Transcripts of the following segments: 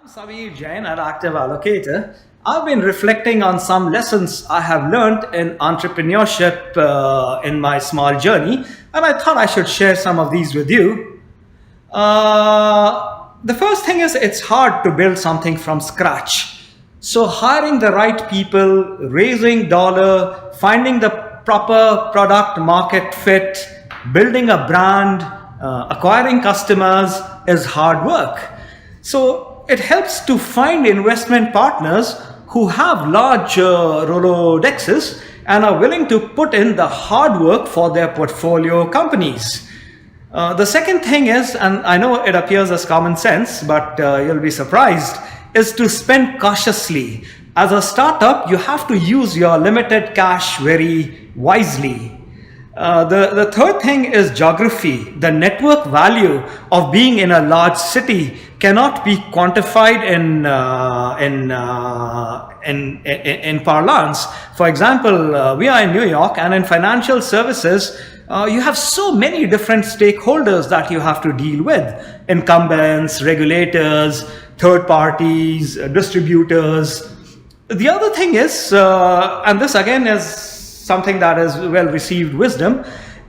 Savir Jain, an active allocator. I've been reflecting on some lessons I have learned in entrepreneurship in my small journey, and I thought I should share some of these with you. The first thing is it's hard to build something from scratch. So hiring the right people, raising dollar, finding the proper product market fit, building a brand, acquiring customers is hard work. So it helps to find investment partners who have large Rolodexes and are willing to put in the hard work for their portfolio companies. The second thing is, and I know it appears as common sense, but you'll be surprised, is to spend cautiously. As a startup, you have to use your limited cash very wisely. The third thing is geography. The network value of being in a large city cannot be quantified in parlance. For example, we are in New York, and in financial services, you have so many different stakeholders that you have to deal with: incumbents, regulators, third parties, distributors. The other thing is, and this again is something that is well received wisdom,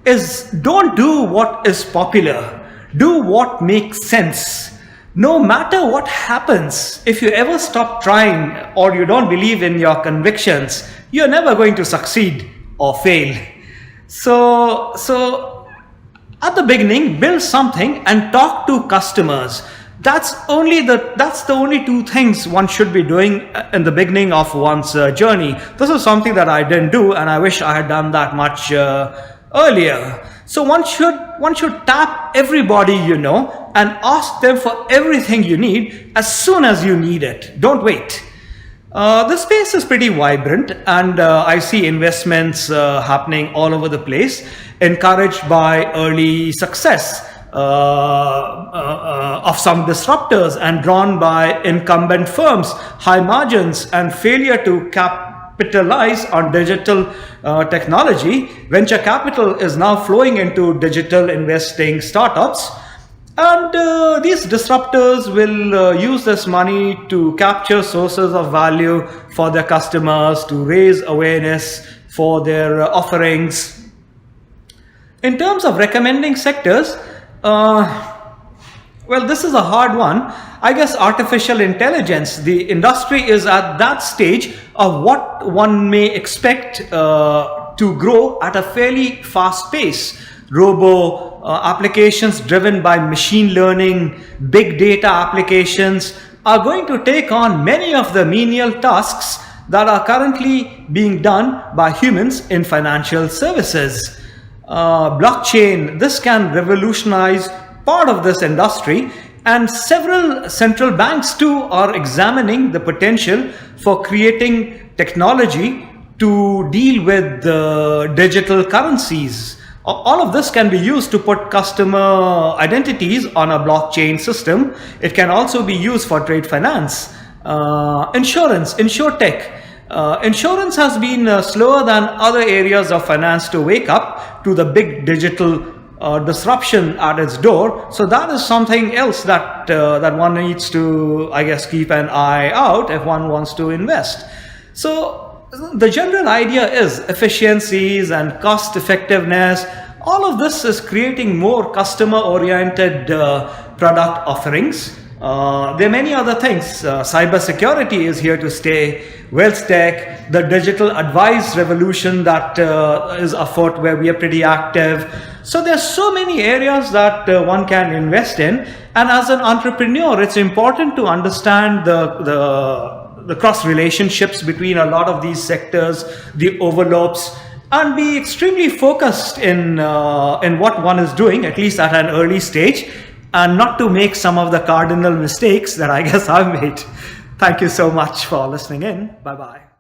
is don't do what is popular. Do what makes sense. No matter what happens, if you ever stop trying or you don't believe in your convictions, you're never going to succeed or fail. So at the beginning, build something and talk to customers. That's the only two things one should be doing in the beginning of one's journey. This is something that I didn't do, and I wish I had done that much earlier. So one should tap everybody you know and ask them for everything you need as soon as you need it. Don't wait. The space is pretty vibrant, and I see investments happening all over the place, encouraged by early success of some disruptors and drawn by incumbent firms, high margins, and failure to capitalize on digital technology. Venture capital is now flowing into digital investing startups, and these disruptors will use this money to capture sources of value for their customers, to raise awareness for their offerings. In terms of recommending sectors, well, this is a hard one. I guess artificial intelligence, the industry is at that stage of what one may expect to grow at a fairly fast pace. Applications driven by machine learning, big data applications are going to take on many of the menial tasks that are currently being done by humans in financial services. Blockchain, this can revolutionize part of this industry, and several central banks too are examining the potential for creating technology to deal with digital currencies. All of this can be used to put customer identities on a blockchain system. It can also be used for trade finance, insurance, insurtech. Insurance has been slower than other areas of finance to wake up to the big digital disruption at its door. So that is something else that one needs to, I guess, keep an eye out if one wants to invest. So the general idea is efficiencies and cost effectiveness. All of this is creating more customer oriented product offerings. There are many other things. Cybersecurity is here to stay. Wealth tech, the digital advice revolution that is afoot, where we are pretty active. So there's so many areas that one can invest in. And as an entrepreneur, it's important to understand the cross relationships between a lot of these sectors, the overlaps, and be extremely focused in what one is doing, at least at an early stage, and not to make some of the cardinal mistakes that I guess I've made. Thank you so much for listening in. Bye-bye.